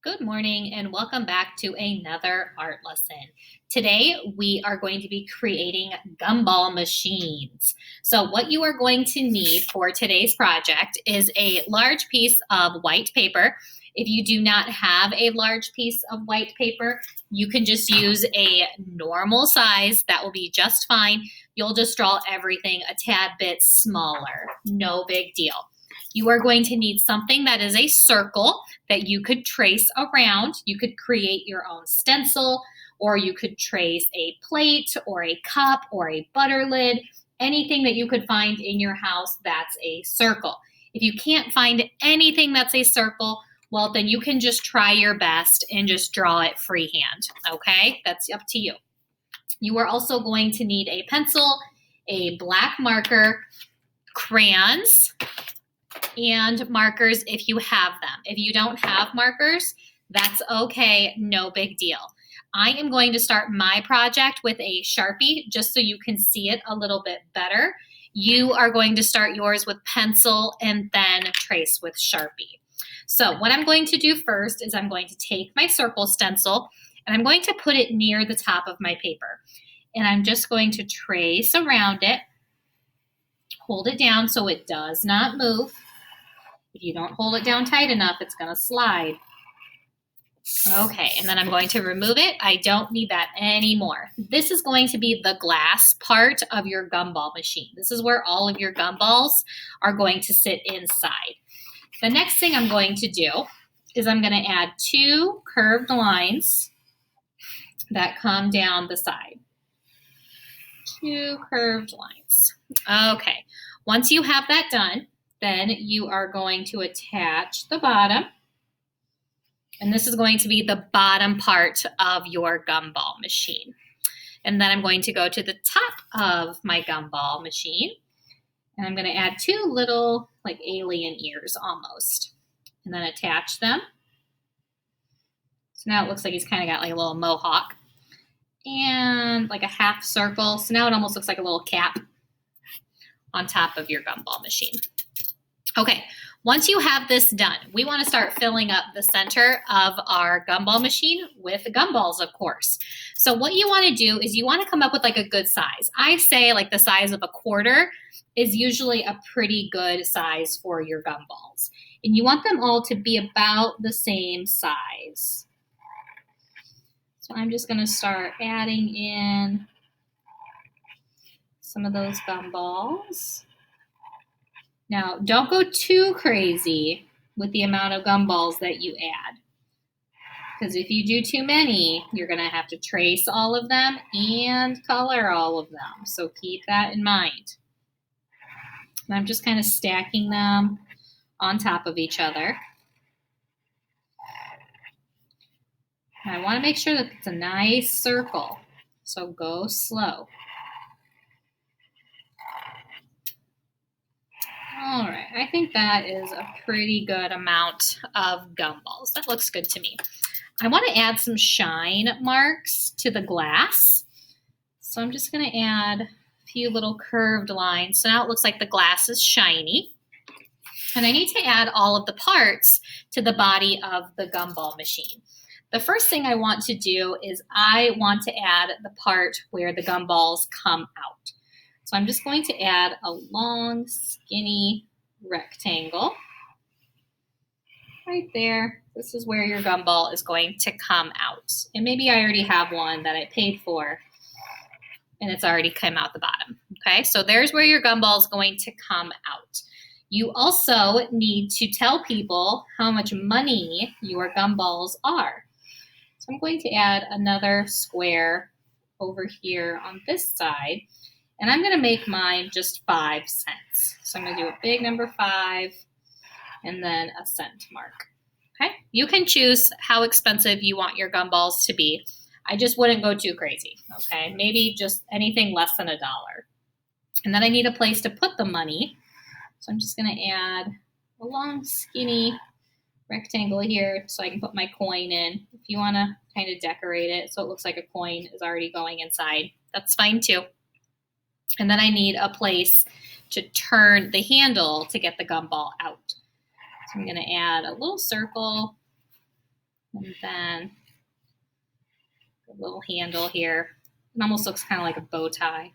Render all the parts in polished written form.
Good morning and welcome back to another art lesson. Today we are going to be creating gumball machines. So what you are going to need for today's project is a large piece of white paper. If you do not have a large piece of white paper, you can just use a normal size. That will be just fine. You'll just draw everything a tad bit smaller. No big deal. You are going to need something that is a circle that you could trace around. You could create your own stencil, or you could trace a plate or a cup or a butter lid, anything that you could find in your house that's a circle. If you can't find anything that's a circle, well, then you can just try your best and just draw it freehand, okay? That's up to you. You are also going to need a pencil, a black marker, crayons, and markers if you have them. If you don't have markers, that's okay, no big deal. I am going to start my project with a Sharpie just so you can see it a little bit better. You are going to start yours with pencil and then trace with Sharpie. So what I'm going to do first is I'm going to take my circle stencil and I'm going to put it near the top of my paper. And I'm just going to trace around it, hold it down so it does not move. If you don't hold it down tight enough, it's going to slide. Okay, and then I'm going to remove it. I don't need that anymore. This is going to be the glass part of your gumball machine. This is where all of your gumballs are going to sit inside. The next thing I'm going to do is I'm going to add 2 curved lines that come down the side. 2 curved lines. Okay, once you have that done, then you are going to attach the bottom. And this is going to be the bottom part of your gumball machine. And then I'm going to go to the top of my gumball machine. And I'm going to add 2 little like alien ears almost. And then attach them. So now it looks like he's kind of got like a little mohawk. And like a half circle. So now it almost looks like a little cap on top of your gumball machine. Okay, once you have this done, we want to start filling up the center of our gumball machine with gumballs, of course. So what you want to do is you want to come up with like a good size. I say like the size of a quarter is usually a pretty good size for your gumballs. And you want them all to be about the same size. So I'm just going to start adding in some of those gumballs. Now, don't go too crazy with the amount of gumballs that you add. Because if you do too many, you're going to have to trace all of them and color all of them. So keep that in mind. And I'm just kind of stacking them on top of each other. And I want to make sure that it's a nice circle. So go slow. All right, I think that is a pretty good amount of gumballs. That looks good to me. I want to add some shine marks to the glass. So I'm just going to add a few little curved lines. So now it looks like the glass is shiny. And I need to add all of the parts to the body of the gumball machine. The first thing I want to do is I want to add the part where the gumballs come out. So I'm just going to add a long, skinny rectangle right there. This is where your gumball is going to come out. And maybe I already have one that I paid for and it's already come out the bottom. Okay, so there's where your gumball is going to come out. You also need to tell people how much money your gumballs are. So I'm going to add another square over here on this side. And I'm going to make mine just 5 cents. So I'm going to do a big number 5 and then a cent mark. Okay? You can choose how expensive you want your gumballs to be. I just wouldn't go too crazy. Okay? Maybe just anything less than $1. And then I need a place to put the money. So I'm just going to add a long, skinny rectangle here so I can put my coin in. If you want to kind of decorate it so it looks like a coin is already going inside, that's fine too. And then I need a place to turn the handle to get the gumball out. So I'm going to add a little circle And then a little handle here. It almost looks kind of like a bow tie.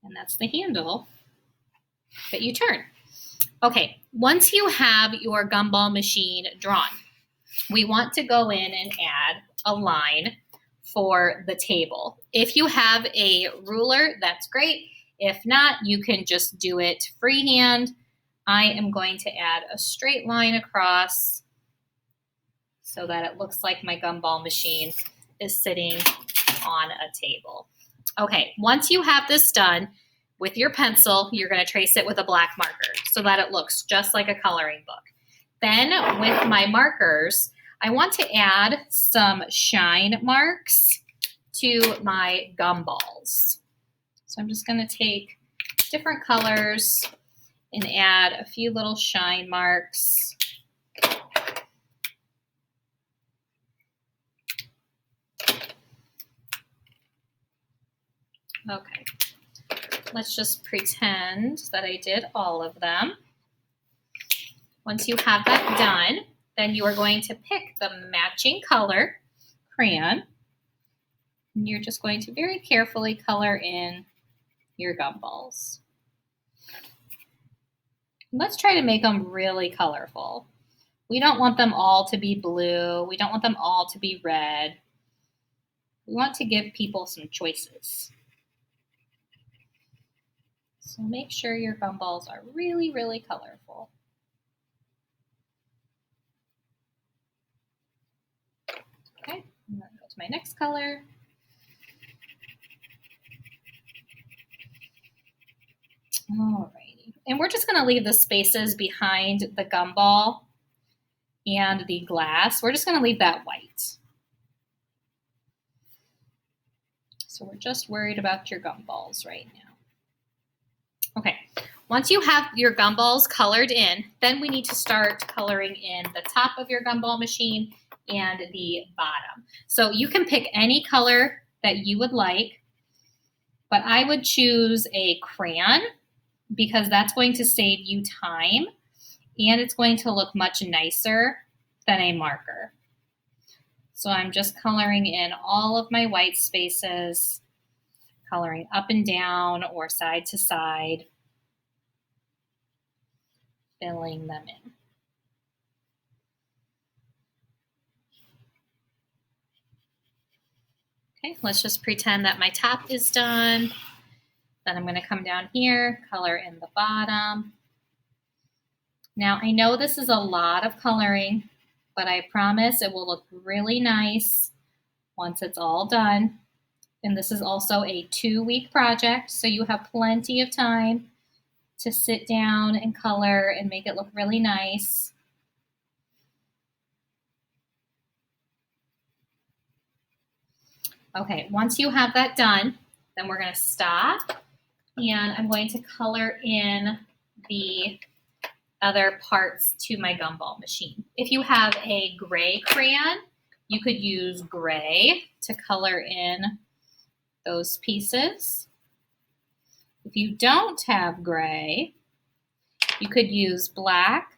And that's the handle that you turn. Okay, once you have your gumball machine drawn, we want to go in and add a line for the table. If you have a ruler, that's great. If not, you can just do it freehand. I am going to add a straight line across so that it looks like my gumball machine is sitting on a table. Okay, once you have this done, with your pencil, you're going to trace it with a black marker so that it looks just like a coloring book. Then with my markers, I want to add some shine marks to my gumballs. So I'm just going to take different colors and add a few little shine marks. Okay, let's just pretend that I did all of them. Once you have that done, then you are going to pick the matching color crayon, and you're just going to very carefully color in your gumballs. Let's try to make them really colorful. We don't want them all to be blue. We don't want them all to be red. We want to give people some choices. So make sure your gumballs are really, really colorful. Okay, I'm going to go to my next color. Alrighty, and we're just going to leave the spaces behind the gumball and the glass. We're just going to leave that white. So we're just worried about your gumballs right now. Okay, once you have your gumballs colored in, then we need to start coloring in the top of your gumball machine and the bottom. So you can pick any color that you would like, but I would choose a crayon because that's going to save you time and it's going to look much nicer than a marker. So I'm just coloring in all of my white spaces, coloring up and down or side to side, filling them in. Okay, let's just pretend that my top is done. Then I'm going to come down here, color in the bottom. Now I know this is a lot of coloring, but I promise it will look really nice once it's all done. And this is also a 2-week project, so you have plenty of time to sit down and color and make it look really nice. Okay, once you have that done, then we're going to stop and I'm going to color in the other parts to my gumball machine. If you have a gray crayon, you could use gray to color in those pieces. If you don't have gray, you could use black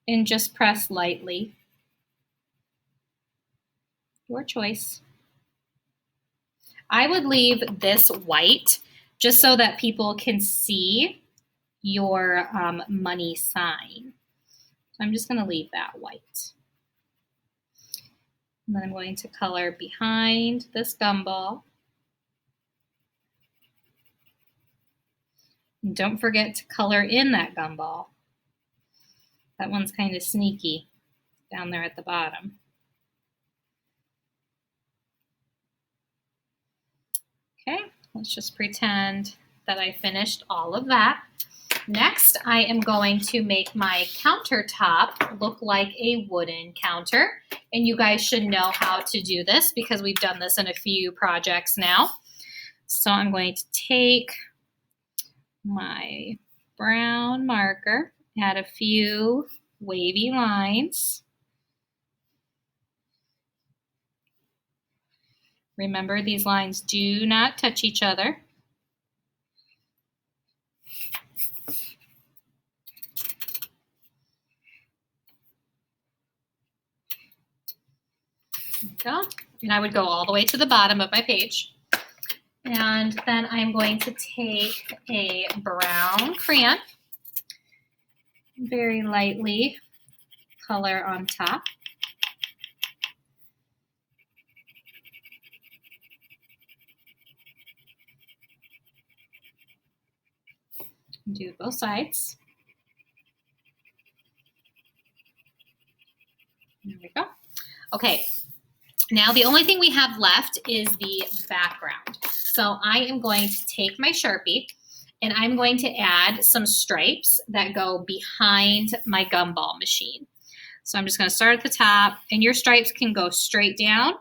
and just press lightly. Your choice. I would leave this white just so that people can see your money sign. So I'm just going to leave that white. And then I'm going to color behind this gumball. And don't forget to color in that gumball. That one's kind of sneaky down there at the bottom. Okay, let's just pretend that I finished all of that. Next, I am going to make my countertop look like a wooden counter. And you guys should know how to do this because we've done this in a few projects now. So I'm going to take my brown marker, add a few wavy lines. Remember, these lines do not touch each other. Go. And I would go all the way to the bottom of my page. And then I'm going to take a brown crayon, very lightly color on top. Do both sides. There we go. Okay, now the only thing we have left is the background. So I am going to take my Sharpie and I'm going to add some stripes that go behind my gumball machine. So I'm just going to start at the top, and your stripes can go straight down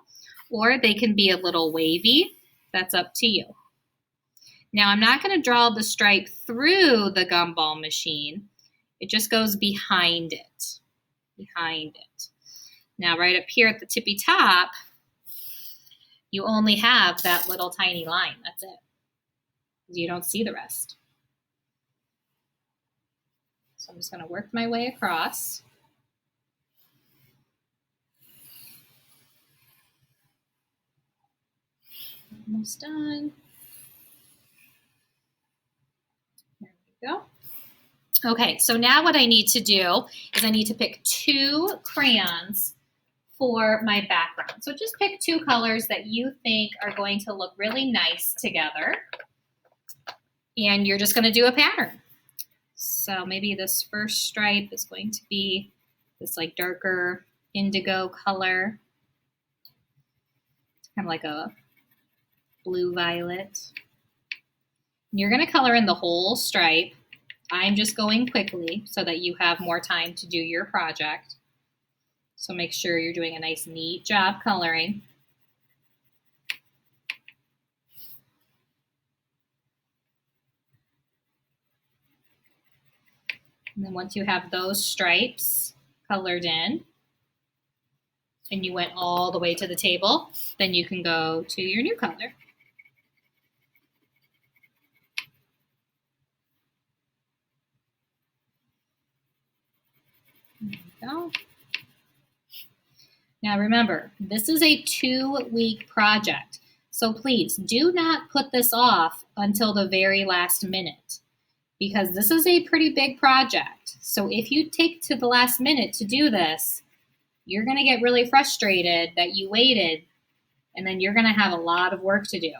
or they can be a little wavy. That's up to you. Now I'm not going to draw the stripe through the gumball machine. It just goes behind it. Behind it. Now right up here at the tippy top, you only have that little tiny line. That's it. You don't see the rest. So I'm just going to work my way across. Almost done. There we go. Okay, so now what I need to do is I need to pick 2 crayons for my background. So just pick 2 colors that you think are going to look really nice together. And you're just going to do a pattern. So maybe this first stripe is going to be this like darker indigo color. It's kind of like a blue violet. And you're going to color in the whole stripe. I'm just going quickly so that you have more time to do your project. So make sure you're doing a nice, neat job coloring. And then once you have those stripes colored in, and you went all the way to the table, then you can go to your new color. There we go. Now remember, this is a 2-week project, so please do not put this off until the very last minute, because this is a pretty big project. So if you take to the last minute to do this, you're going to get really frustrated that you waited, and then you're going to have a lot of work to do.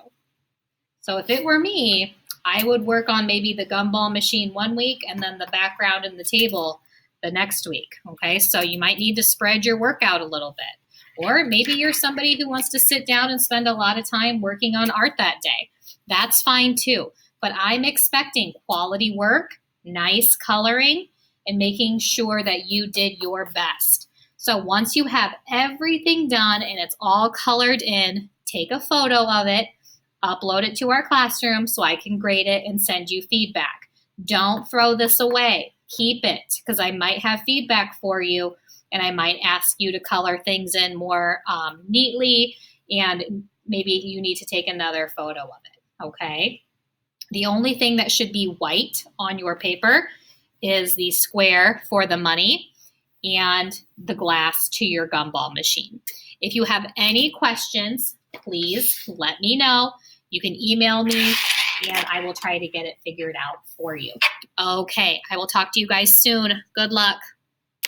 So if it were me, I would work on maybe the gumball machine 1 week and then the background and the table the next week, okay? So you might need to spread your work out a little bit. Or maybe you're somebody who wants to sit down and spend a lot of time working on art that day. That's fine too. But I'm expecting quality work, nice coloring, and making sure that you did your best. So once you have everything done and it's all colored in, take a photo of it, upload it to our classroom so I can grade it and send you feedback. Don't throw this away. Keep it, because I might have feedback for you and I might ask you to color things in more neatly, and maybe you need to take another photo of it, okay? The only thing that should be white on your paper is the square for the money and the glass to your gumball machine. If you have any questions, please let me know. You can email me and I will try to get it figured out for you. Okay, I will talk to you guys soon. Good luck.